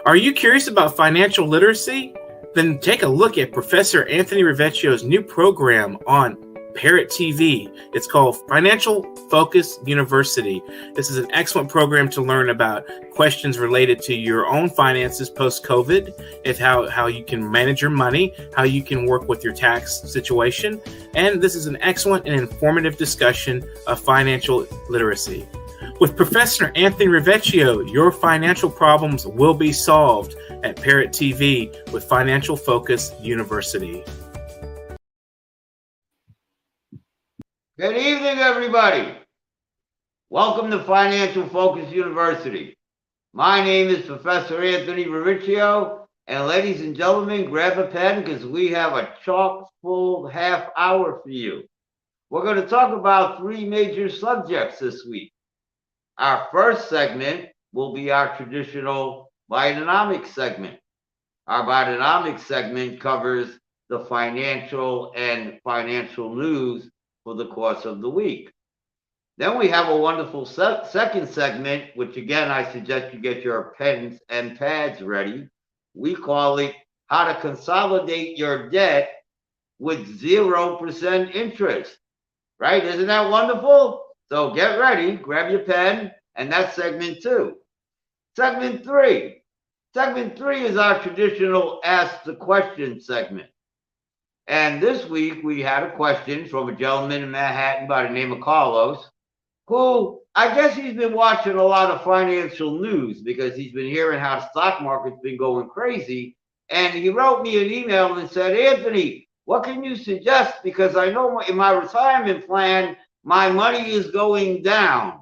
Are you curious about financial literacy? Then take a look at Professor Anthony Riviecchio's new program on Parrot TV. It's called Financial Focus University. This is an excellent program to learn about questions related to your own finances post-COVID, and how you can manage your money, how you can work with your tax situation. And this is an excellent and informative discussion of financial literacy. With Professor Anthony Rivieccio, your financial problems will be solved at Parrot TV with Financial Focus University. Good evening, everybody. Welcome to Financial Focus University. My name is Professor Anthony Rivieccio, and ladies and gentlemen, grab a pen because we have a chock-full half hour for you. We're going to talk about three major subjects this week. Our first segment will be our traditional Bidenomics segment. Our Bidenomics segment covers the financial and financial news for the course of the week. Then we have a wonderful second segment, which again, I suggest you get your pens and pads ready. We call it How to Consolidate Your Debt with 0% Interest. Right? Isn't that wonderful? So get ready, grab your pen, and that's segment 2. Segment 3. Segment 3 is our traditional Ask the Question segment. And this week we had a question from a gentleman in Manhattan by the name of Carlos, who I guess he's been watching a lot of financial news because he's been hearing how the stock market's been going crazy. And he wrote me an email and said, Anthony, what can you suggest? Because I know in my retirement plan, my money is going down.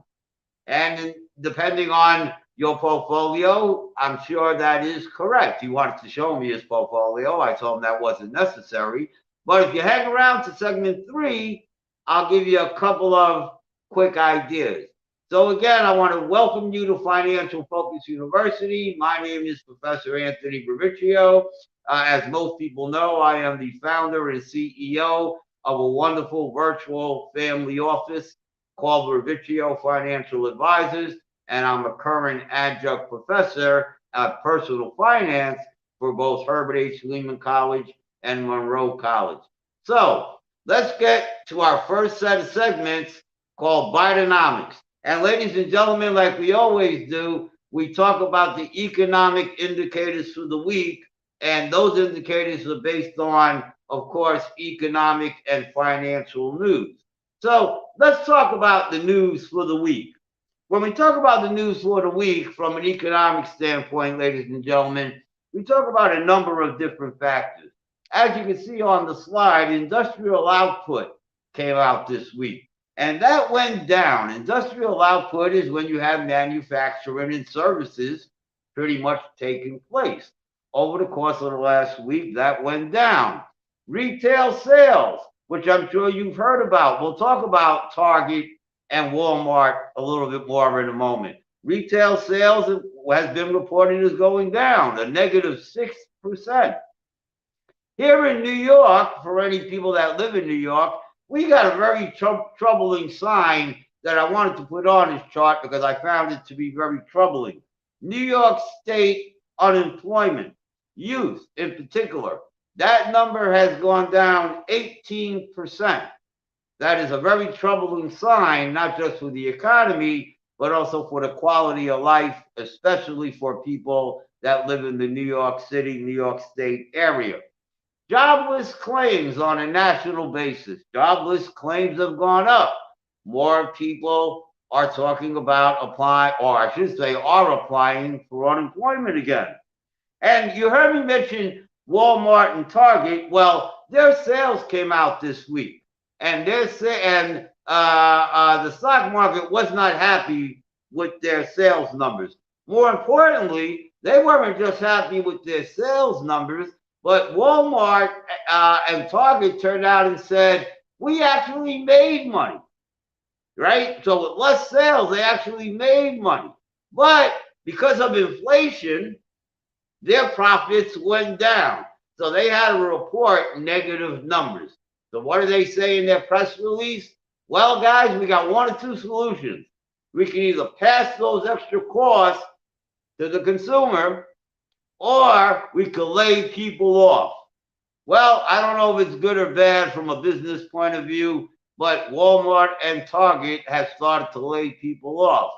And depending on your portfolio, I'm sure that is correct. He wanted to show me his portfolio. I told him that wasn't necessary. But if you hang around to segment 3, I'll give you a couple of quick ideas. So again, I want to welcome you to Financial Focus University. My name is Professor Anthony Rivieccio. As most people know, I am the founder and CEO of a wonderful virtual family office called Rivieccio Financial Advisors, and I'm a current adjunct professor at personal finance for both Herbert H. Lehman College and Monroe College. So let's get to our first set of segments called Bidenomics. And ladies and gentlemen, like we always do, we talk about the economic indicators for the week, and those indicators are based on, of course, economic and financial news. So let's talk about the news for the week. When we talk about the news for the week from an economic standpoint, ladies and gentlemen, we talk about a number of different factors. As you can see on the slide, industrial output came out this week, and that went down. Industrial output is when you have manufacturing and services pretty much taking place. Over the course of the last week, that went down. Retail sales, which I'm sure you've heard about. We'll talk about Target and Walmart a little bit more in a moment. Retail sales has been reported as going down, a negative 6%. Here in New York, for any people that live in New York, we got a very troubling sign that I wanted to put on this chart because I found it to be very troubling. New York State unemployment, youth in particular, that number has gone down 18%. That is a very troubling sign, not just for the economy, but also for the quality of life, especially for people that live in the New York City, New York State area. Jobless claims on a national basis. Jobless claims have gone up. More people are talking about applying, or I should say are applying for unemployment again. And you heard me mention Walmart and Target. Well, their sales came out this week, and the stock market was not happy with their sales numbers. More importantly, they weren't just happy with their sales numbers, but Walmart and Target turned out and said, we actually made money, right? So with less sales, they actually made money. But because of inflation, their profits went down. So they had to report negative numbers. So what do they say in their press release? Well, guys, we got one or two solutions. We can either pass those extra costs to the consumer, or we could lay people off. Well, I don't know if it's good or bad from a business point of view, but Walmart and Target have started to lay people off.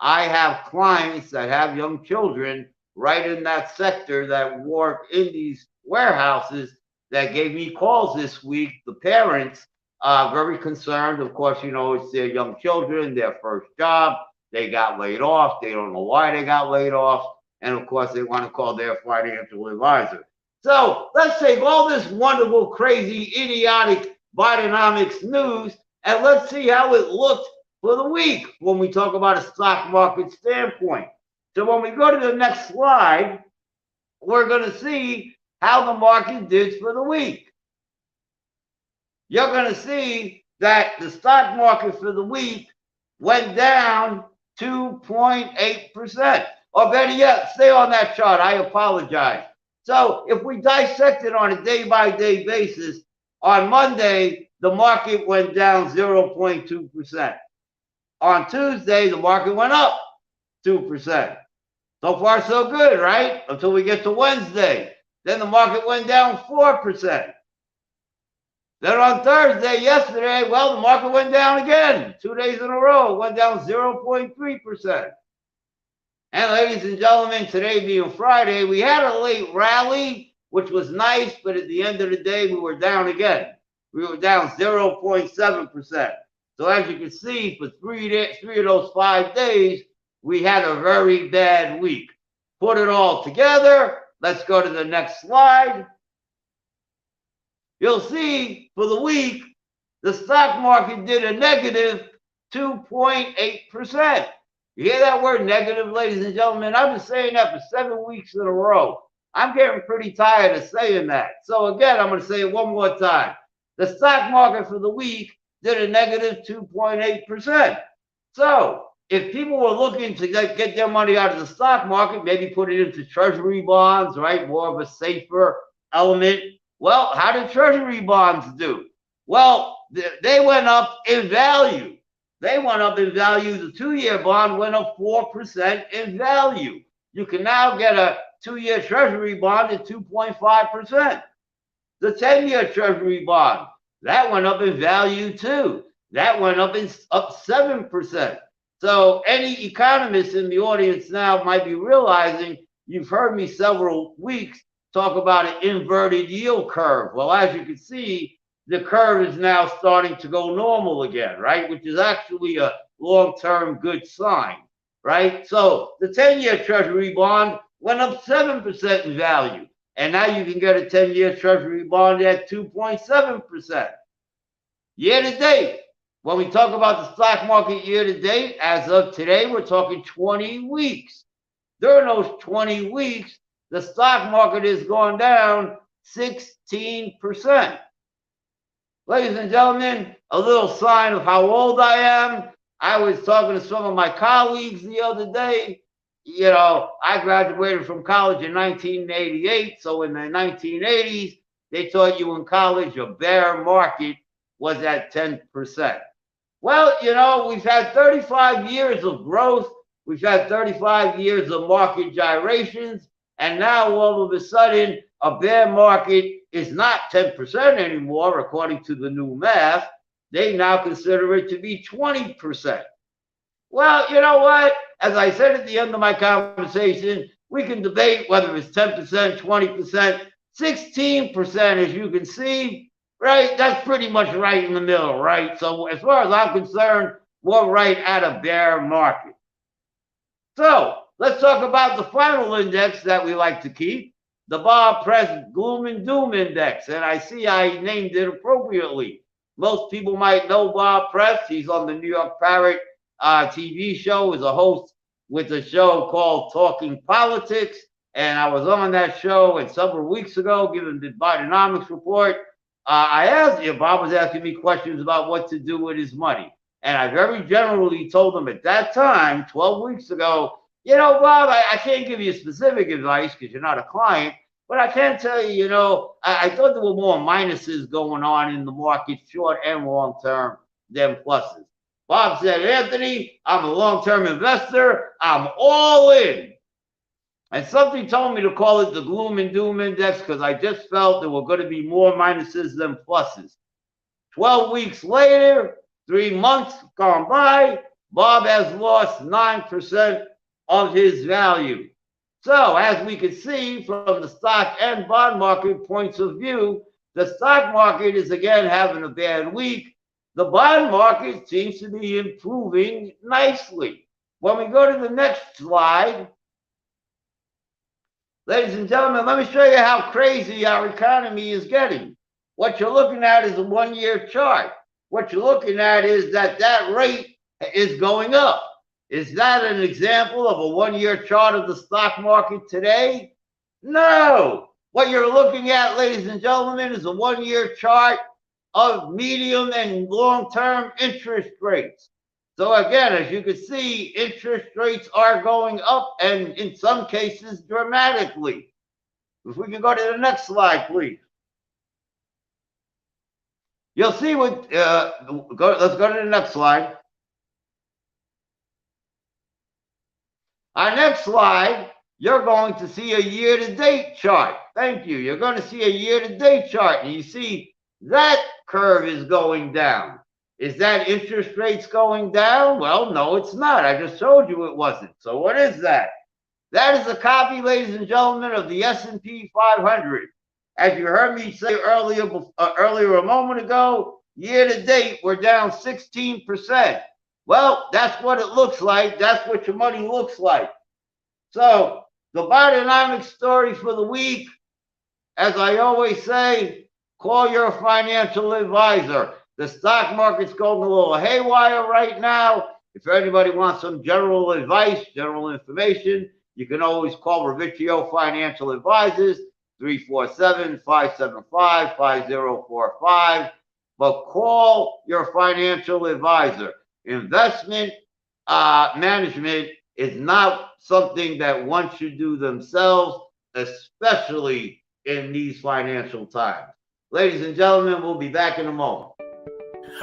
I have clients that have young children right in that sector that work in these warehouses that gave me calls this week. The parents are very concerned. Of course, it's their young children, their first job. They got laid off. They don't know why they got laid off. And of course, they want to call their financial advisor. So let's take all this wonderful, crazy, idiotic Bidenomics news and let's see how it looked for the week when we talk about a stock market standpoint. So when we go to the next slide, we're going to see how the market did for the week. You're going to see that the stock market for the week went down 2.8%. Or better yet, stay on that chart. I apologize. So if we dissect it on a day-by-day basis, on Monday, the market went down 0.2%. On Tuesday, the market went up 2%. So far, so good, right? Until we get to Wednesday. Then the market went down 4%. Then on Thursday, yesterday, well, the market went down again. 2 days in a row, went down 0.3%. And ladies and gentlemen, today being Friday, we had a late rally, which was nice, but at the end of the day, we were down again. We were down 0.7%. So as you can see, for three of those 5 days, we had a very bad week. Put it all together. Let's go to the next slide. You'll see for the week, the stock market did a negative 2.8%. You hear that word negative, ladies and gentlemen? I've been saying that for 7 weeks in a row. I'm getting pretty tired of saying that. So again, I'm going to say it one more time. The stock market for the week did a negative 2.8%. So if people were looking to get their money out of the stock market, maybe put it into treasury bonds, right? More of a safer element. Well, how did treasury bonds do? Well, they went up in value. They went up in value. The 2-year bond went up 4% in value. You can now get a 2-year treasury bond at 2.5%. The 10-year treasury bond, that went up in value too. That went up 7%. So any economists in the audience now might be realizing, you've heard me several weeks talk about an inverted yield curve. Well, as you can see, the curve is now starting to go normal again, right? Which is actually a long-term good sign, right? So the 10-year treasury bond went up 7% in value. And now you can get a 10-year treasury bond at 2.7%. Year to date, when we talk about the stock market year to date, as of today, we're talking 20 weeks. During those 20 weeks, the stock market is going down 16%. Ladies and gentlemen, a little sign of how old I am. I was talking to some of my colleagues the other day. I graduated from college in 1988. So in the 1980s, they taught you in college a bear market was at 10%. Well, we've had 35 years of growth. We've had 35 years of market gyrations. And now all of a sudden, a bear market is not 10% anymore, according to the new math. They now consider it to be 20%. Well, you know what? As I said at the end of my conversation, we can debate whether it's 10%, 20%, 16%, as you can see, right? That's pretty much right in the middle, right? So as far as I'm concerned, we're right at a bear market. So let's talk about the final index that we like to keep, the Bob Press Gloom and Doom Index. And I see I named it appropriately. Most people might know Bob Press. He's on the New York Parrot TV show, as a host with a show called Talking Politics. And I was on that show, and several weeks ago, giving the Bidenomics report, Bob was asking me questions about what to do with his money. And I very generally told him at that time, 12 weeks ago, Bob, I can't give you specific advice because you're not a client, but I can tell you, I thought there were more minuses going on in the market, short and long term, than pluses. Bob said, Anthony, I'm a long-term investor. I'm all in. And something told me to call it the gloom and doom index because I just felt there were going to be more minuses than pluses. 12 weeks later, 3 months gone by, Bob has lost 9% of his value. So as we can see from the stock and bond market points of view, the stock market is again having a bad week. The bond market seems to be improving nicely. When we go to the next slide, ladies and gentlemen, let me show you how crazy our economy is getting. What you're looking at is a one-year chart. What you're looking at is that rate is going up. Is that an example of a one-year chart of the stock market today? No. What you're looking at, ladies and gentlemen, is a one-year chart of medium and long-term interest rates. So again, as you can see, interest rates are going up, and in some cases dramatically. If we can go to the next slide, please. You'll see what, let's go to the next slide. Our next slide, you're going to see a year-to-date chart. Thank you. You're going to see a year-to-date chart, and you see that curve is going down. Is that interest rates going down? Well, no, it's not. I just showed you it wasn't. So what is that? That is a copy, ladies and gentlemen, of the S&P 500. As you heard me say earlier a moment ago, year-to-date, we're down 16%. Well, that's what it looks like. That's what your money looks like. So the Bidenomics story for the week, as I always say, call your financial advisor. The stock market's going a little haywire right now. If anybody wants some general advice, general information, you can always call Rivieccio Financial Advisors, 347-575-5045. But call your financial advisor. Investment management is not something that one should do themselves, especially in these financial times. Ladies and gentlemen, we'll be back in a moment.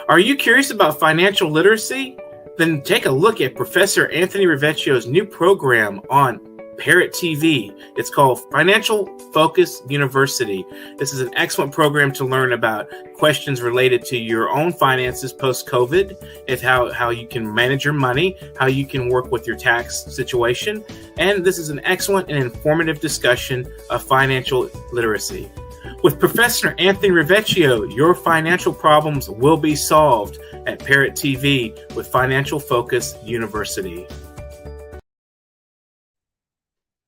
Are you curious about financial literacy? Then take a look at Professor Anthony Riviecio's new program on Parrot TV. It's called Financial Focus University. This is an excellent program to learn about questions related to your own finances post-COVID, and how you can manage your money, how you can work with your tax situation. And this is an excellent and informative discussion of financial literacy. With Professor Anthony Rivieccio, your financial problems will be solved at Parrot TV with Financial Focus University.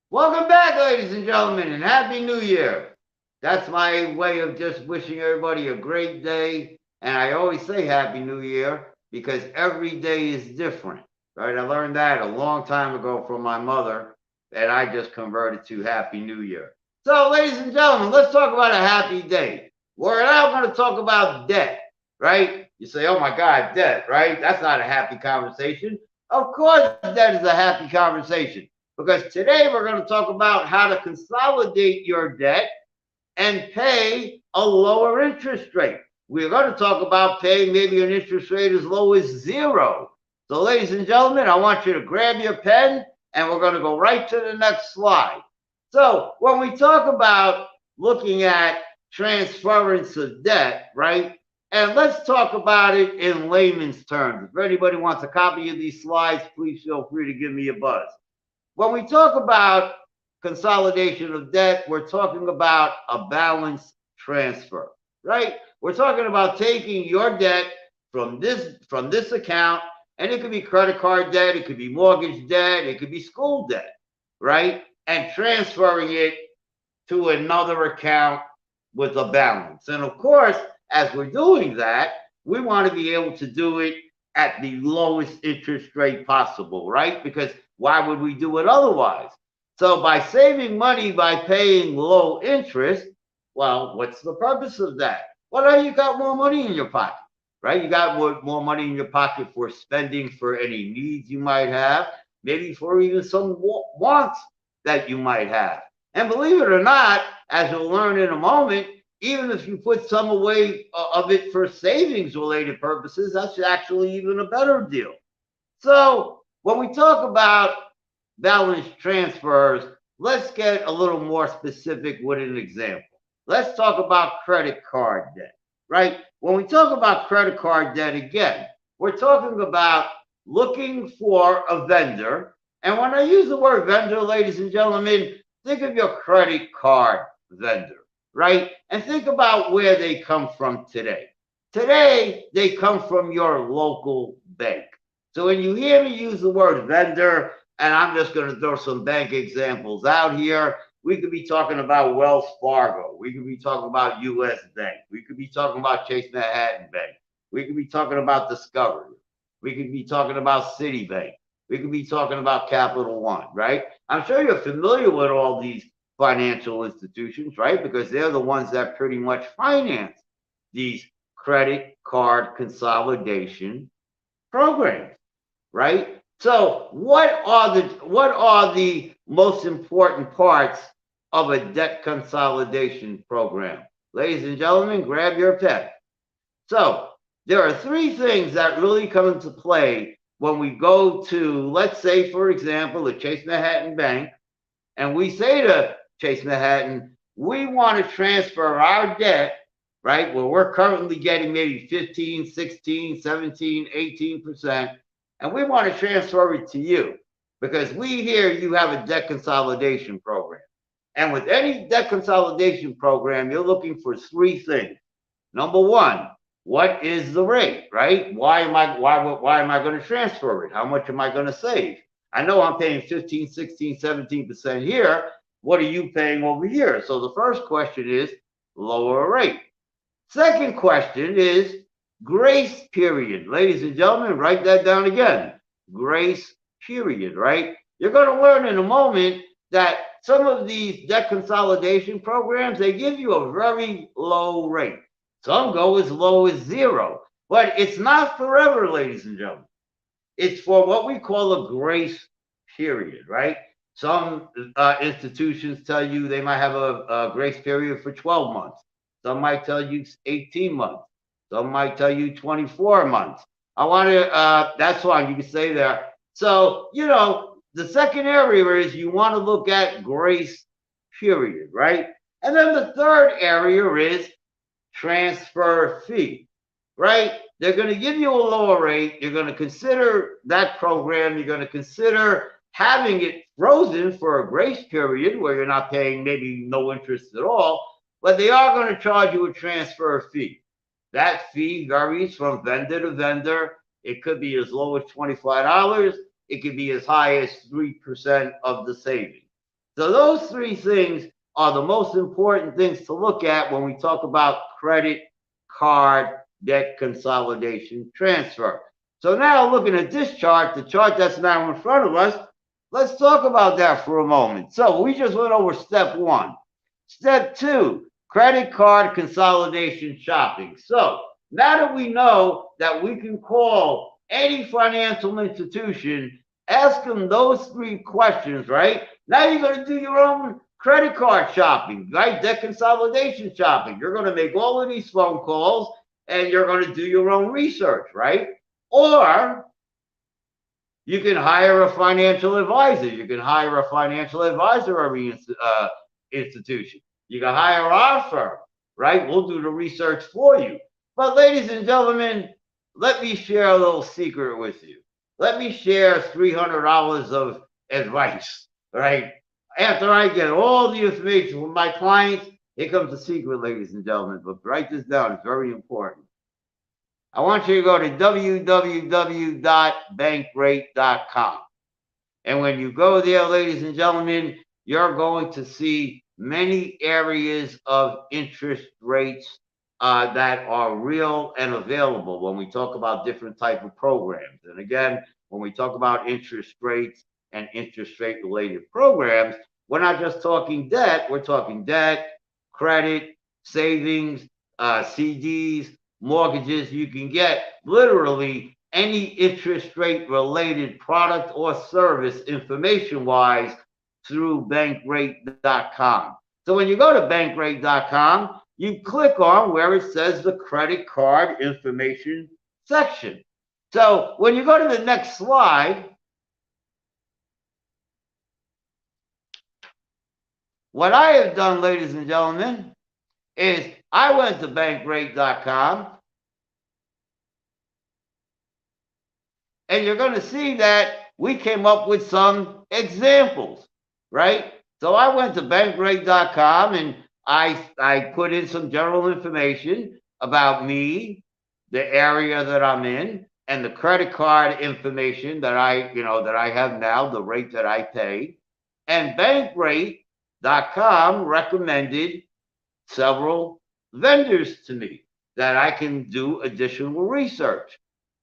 Welcome back, ladies and gentlemen, and Happy New Year. That's my way of just wishing everybody a great day. And I always say Happy New Year because every day is different, right? I learned that a long time ago from my mother, and I just converted to Happy New Year. So, ladies and gentlemen, let's talk about a happy day. We're now going to talk about debt, right? You say, oh my God, debt, right? That's not a happy conversation. Of course, debt is a happy conversation. Because today we're going to talk about how to consolidate your debt and pay a lower interest rate. We're going to talk about paying maybe an interest rate as low as 0. So ladies and gentlemen, I want you to grab your pen and we're going to go right to the next slide. So when we talk about looking at transference of debt, right? And let's talk about it in layman's terms. If anybody wants a copy of these slides, please feel free to give me a buzz. When we talk about consolidation of debt, we're talking about a balance transfer, right? We're talking about taking your debt from this account, and it could be credit card debt, it could be mortgage debt, it could be school debt, right? And transferring it to another account with a balance. And of course, as we're doing that, we want to be able to do it at the lowest interest rate possible, right? Because why would we do it otherwise? So by saving money by paying low interest, well, what's the purpose of that? Well, now you got more money in your pocket, right? You got more money in your pocket for spending for any needs you might have, maybe for even some wants that you might have. And believe it or not, as you'll learn in a moment, even if you put some away of it for savings related purposes, that's actually even a better deal. So when we talk about balance transfers, let's get a little more specific with an example. Let's talk about credit card debt, right? When we talk about credit card debt, again, we're talking about looking for a vendor. And when I use the word vendor, ladies and gentlemen, think of your credit card vendor, right? And think about where they come from today. Today, they come from your local bank. So when you hear me use the word vendor, and I'm just going to throw some bank examples out here, we could be talking about Wells Fargo. We could be talking about U.S. Bank. We could be talking about Chase Manhattan Bank. We could be talking about Discovery. We could be talking about Citibank. We could be talking about Capital One, right? I'm sure you're familiar with all these financial institutions, right? Because they're the ones that pretty much finance these credit card consolidation programs, right? So what are the most important parts of a debt consolidation program? Ladies and gentlemen, grab your pen. So there are three things that really come into play when we go to, let's say, for example, the Chase Manhattan Bank, and we say to Chase Manhattan, we want to transfer our debt, right, where we're currently getting maybe 15, 16, 17, 18%, and we want to transfer it to you because we hear you have a debt consolidation program. And with any debt consolidation program, you're looking for three things. Number one, what is the rate, right? Why am I going to transfer it? How much am I going to save? I know I'm paying 15, 16, 17% here. What are you paying over here? So the first question is lower rate. Second question is grace period. Ladies and gentlemen, write that down again. Grace period, right? You're going to learn in a moment that some of these debt consolidation programs, they give you a very low rate. Some go as low as 0, but it's not forever, ladies and gentlemen. It's for what we call a grace period, right? Some institutions tell you they might have a grace period for 12 months. Some might tell you 18 months. Some might tell you 24 months. I want to, that's fine. You can say that. So, the second area is you want to look at grace period, right? And then the third area is transfer fee, right? They're going to give you a lower rate. You're going to consider that program. You're going to consider having it frozen for a grace period where you're not paying maybe no interest at all, but they are going to charge you a transfer fee. That fee varies from vendor to vendor. It could be as low as $25. It could be as high as 3% of the savings. So those three things are the most important things to look at when we talk about credit card debt consolidation transfer. So now looking at this chart, the chart that's now in front of us, let's talk about that for a moment. So we just went over step one. Step two, credit card consolidation shopping. So now that we know that we can call any financial institution, ask them those three questions, right? Now you're going to do your own credit card shopping, right? Debt consolidation shopping. You're going to make all of these phone calls and you're going to do your own research, right? Or you can hire a financial advisor. You can hire a financial advisory institution. You can hire our firm, right? We'll do the research for you. But ladies and gentlemen, let me share a little secret with you. Let me share $300 of advice, right? After I get all the information from my clients, here comes the secret, ladies and gentlemen. But write this down. It's very important. I want you to go to www.bankrate.com. And when you go there, ladies and gentlemen, you're going to see many areas of interest rates that are real and available when we talk about different type of programs. And again, when we talk about interest rates and interest rate related programs, we're not just talking debt, we're talking debt, credit, savings, CDs, mortgages. You can get literally any interest rate related product or service information wise through bankrate.com. So when you go to bankrate.com, you click on where it says the credit card information section. So when you go to the next slide, what I have done, ladies and gentlemen, is I went to bankrate.com, and you're going to see that we came up with some examples, right? So I went to bankrate.com and I put in some general information about me, the area that I'm in, and the credit card information that I have now, the rate that I pay. And bankrate.com recommended several vendors to me that I can do additional research.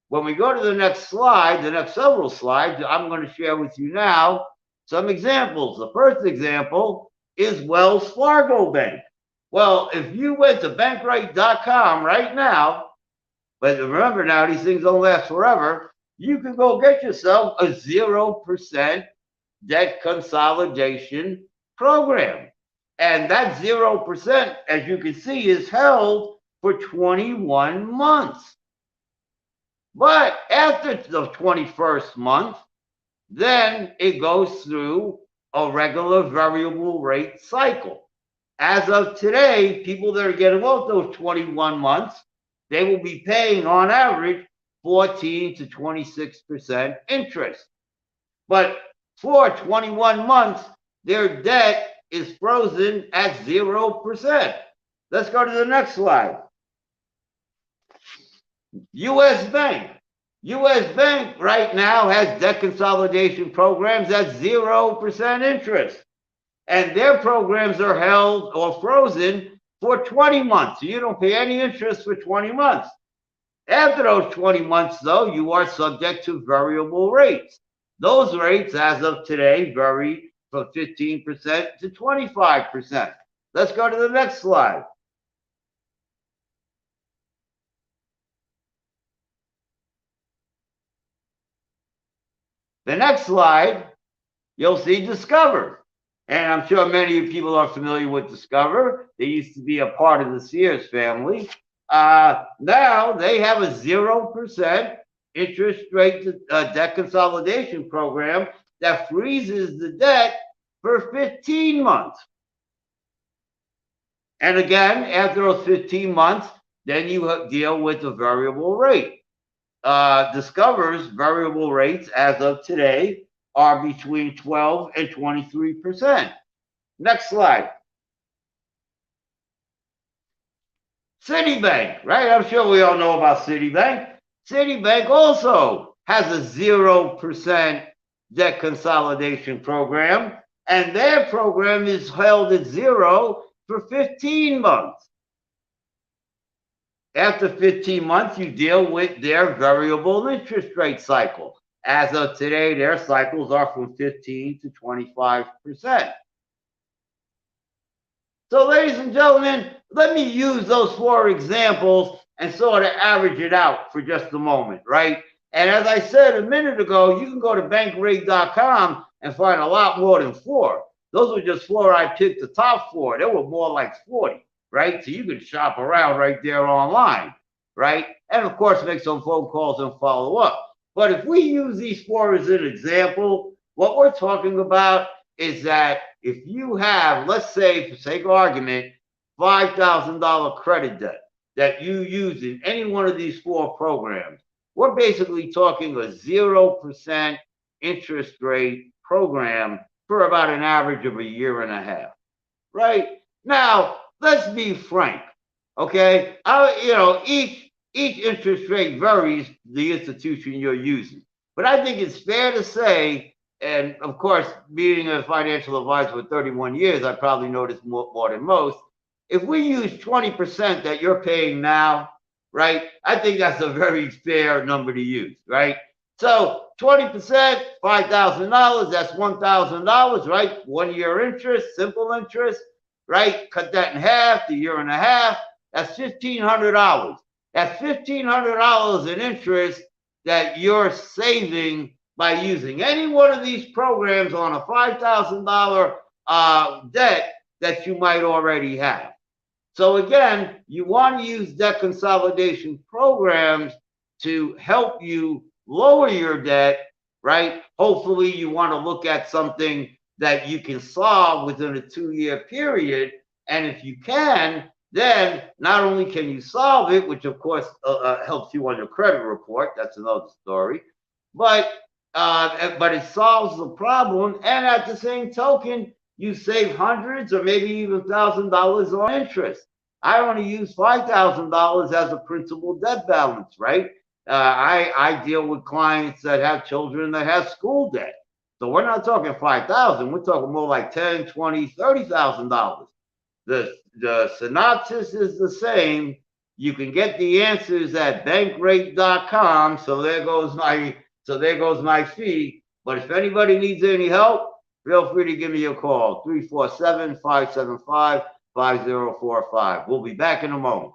When we go to the next slide, the next several slides, I'm going to share with you now some examples. The first example is Wells Fargo Bank. Well, if you went to bankrate.com right now, but remember now, these things don't last forever, you can go get yourself a 0% debt consolidation program. And that 0%, as you can see, is held for 21 months. But after the 21st month, then it goes through a regular variable rate cycle. As of today, people that are getting off those 21 months, they will be paying on average 14 to 26% interest. But for 21 months, their debt is frozen at 0%. Let's go to the next slide. U.S. Bank. U.S. Bank right now has debt consolidation programs at 0% interest. And their programs are held or frozen for 20 months. So you don't pay any interest for 20 months. After those 20 months, though, you are subject to variable rates. Those rates, as of today, vary from 15% to 25%. Let's go to the next slide. The next slide, you'll see Discover. And I'm sure many people are familiar with Discover. They used to be a part of the Sears family. Now they have a 0% interest rate debt consolidation program that freezes the debt for 15 months. And again, after those 15 months, then you deal with the variable rate. Discover's variable rates as of today are between 12 and 23%. Next slide. Citibank, right? I'm sure we all know about Citibank. Citibank also has a 0% debt consolidation program, and their program is held at 0 for 15 months. After 15 months, you deal with their variable interest rate cycle. As of today, their cycles are from 15 to 25%. So, ladies and gentlemen, let me use those 4 examples and sort of average it out for just a moment, right? And as I said a minute ago, you can go to bankrate.com and find a lot more than 4. Those were just 4 I picked, the top 4. There were more like 40. Right? So you can shop around right there online, right? And of course, make some phone calls and follow up. But if we use these 4 as an example, what we're talking about is that if you have, let's say, for sake of argument, $5,000 credit debt that you use in any one of these 4 programs, we're basically talking a 0% interest rate program for about an average of a year and a half, right? Now, let's be frank, okay? Each interest rate varies the institution you're using. But I think it's fair to say, and of course, being a financial advisor for 31 years, I probably know this more than most. If we use 20% that you're paying now, right, I think that's a very fair number to use, right? So 20%, $5,000, that's $1,000, right? 1 year interest, simple interest. Right? Cut that in half, the year and a half, that's $1,500. That's $1,500 in interest that you're saving by using any one of these programs on a $5,000 debt that you might already have. So again, you want to use debt consolidation programs to help you lower your debt, right? Hopefully you want to look at something that you can solve within a 2-year period. And if you can, then not only can you solve it, which of course helps you on your credit report, that's another story, but it solves the problem, and at the same token, you save hundreds or maybe even $1,000 on interest. I only use $5,000 as a principal debt balance, right? I deal with clients that have children that have school debt. So we're not talking 5,000, we're talking more like 10, 20, $30,000. The synopsis is the same. You can get the answers at bankrate.com. So there goes my fee. But if anybody needs any help, feel free to give me a call, 347-575-5045. We'll be back in a moment.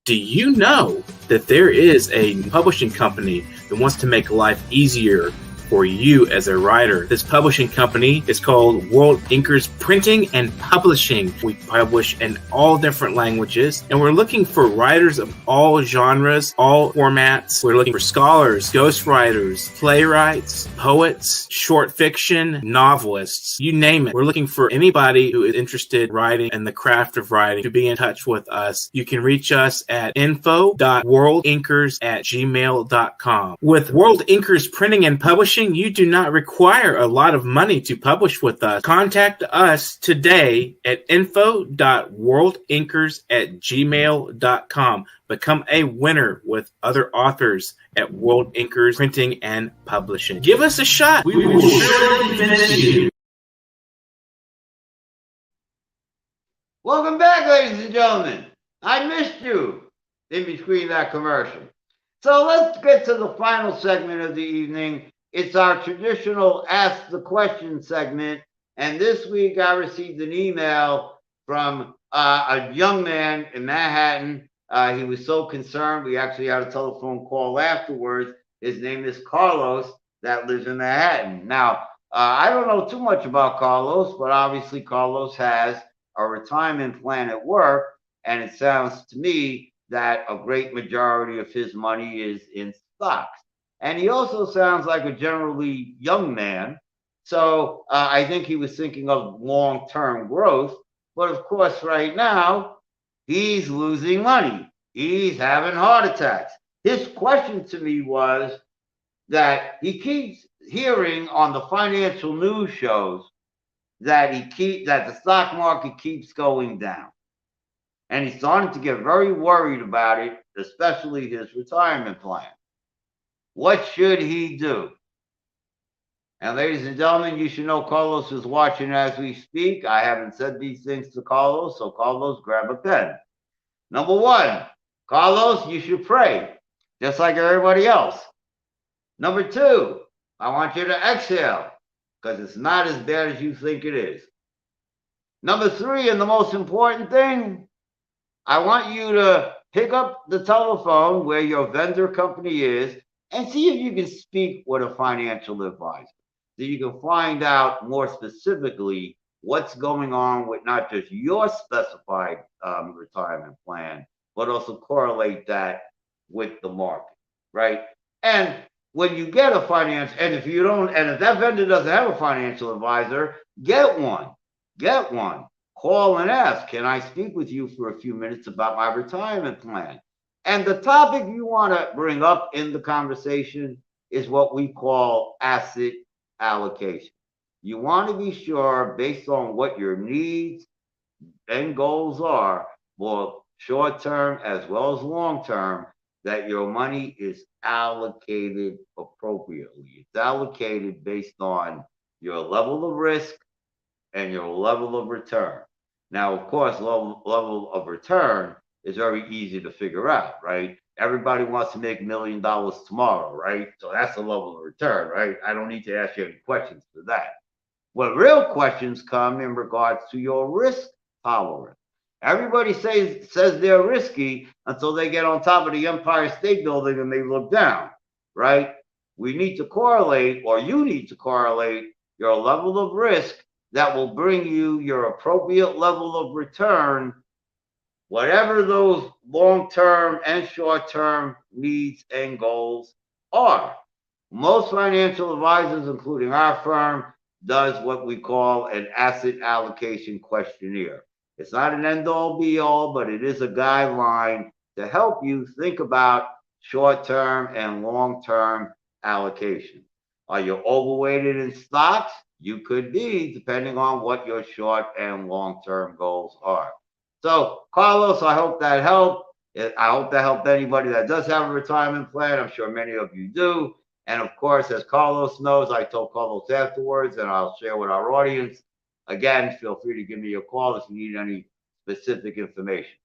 Do you know that there is a publishing company that wants to make life easier for you as a writer? This publishing company is called World Inkers Printing and Publishing. We publish in all different languages, and we're looking for writers of all genres, all formats. We're looking for scholars, ghostwriters, playwrights, poets, short fiction, novelists, you name it. We're looking for anybody who is interested in writing and the craft of writing to be in touch with us. You can reach us at info.worldinkers@gmail.com. With World Inkers Printing and Publishing, you do not require a lot of money to publish with us. Contact us today at info.worldinkers@gmail.com. Become a winner with other authors at World Inkers Printing and Publishing. Give us a shot. We will surely finish you. Welcome back, ladies and gentlemen. I missed you in between that commercial. So let's get to the final segment of the evening. It's our traditional Ask the Question segment. And this week I received an email from a young man in Manhattan. He was so concerned, we actually had a telephone call afterwards. His name is Carlos, that lives in Manhattan. Now, I don't know too much about Carlos, but obviously Carlos has a retirement plan at work. And it sounds to me that a great majority of his money is in stocks. And he also sounds like a generally young man. So I think he was thinking of long-term growth. But of course, right now, he's losing money. He's having heart attacks. His question to me was that he keeps hearing on the financial news shows that the stock market keeps going down. And he's starting to get very worried about it, especially his retirement plan. What should he do? And ladies and gentlemen, you should know Carlos is watching as we speak. I haven't said these things to Carlos, so Carlos, grab a pen. Number one, Carlos, you should pray, just like everybody else. Number two, I want you to exhale, because it's not as bad as you think it is. Number three, and the most important thing, I want you to pick up the telephone where your vendor company is and see if you can speak with a financial advisor, so you can find out more specifically what's going on with not just your specified retirement plan, but also correlate that with the market, right? And when you get a finance, and if that vendor doesn't have a financial advisor, get one. Call and ask, can I speak with you for a few minutes about my retirement plan? And the topic you want to bring up in the conversation is what we call asset allocation. You want to be sure, based on what your needs and goals are, both short-term as well as long-term, that your money is allocated appropriately. It's allocated based on your level of risk and your level of return. Now, of course, level of return is very easy to figure out, right? Everybody wants to make $1 million tomorrow, right? So that's the level of return, right? I don't need to ask you any questions for that. What real questions come in regards to your risk tolerance. Everybody says they're risky until they get on top of the Empire State Building and they look down, right? We need to correlate, or you need to correlate your level of risk that will bring you your appropriate level of return, whatever those long-term and short-term needs and goals are. Most financial advisors, including our firm, does what we call an asset allocation questionnaire. It's not an end-all be-all, but it is a guideline to help you think about short-term and long-term allocation. Are you overweighted in stocks? You could be, depending on what your short and long-term goals are. So, Carlos, I hope that helped. I hope that helped anybody that does have a retirement plan. I'm sure many of you do. And of course, as Carlos knows, I told Carlos afterwards, and I'll share with our audience. Again, feel free to give me a call if you need any specific information.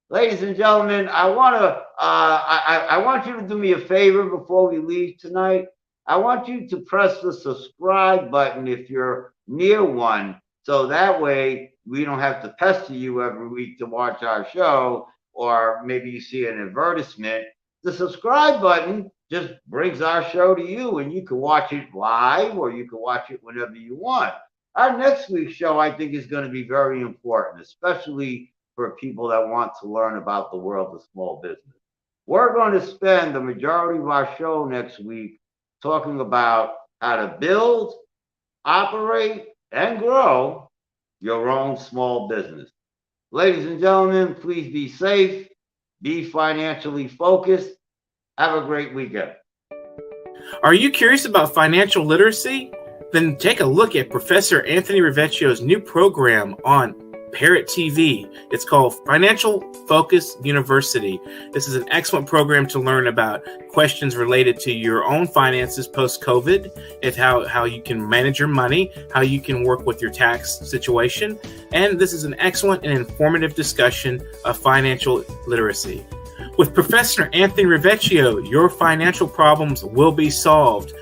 Ladies and gentlemen, I want you to do me a favor before we leave tonight. I want you to press the subscribe button if you're near one, so that way we don't have to pester you every week to watch our show, or maybe you see an advertisement. The subscribe button just brings our show to you, and you can watch it live or you can watch it whenever you want. Our next week's show, I think, is going to be very important, especially for people that want to learn about the world of small business. We're going to spend the majority of our show next week talking about how to build, operate, and grow your own small business. Ladies and gentlemen, please be safe, be financially focused. Have a great weekend. Are you curious about financial literacy? Then take a look at Professor Anthony Riviecio's new program on Parrot TV. It's called Financial Focus University. This is an excellent program to learn about questions related to your own finances post-COVID, and how you can manage your money, how you can work with your tax situation. And this is an excellent and informative discussion of financial literacy. With Professor Anthony Rivieccio, your financial problems will be solved.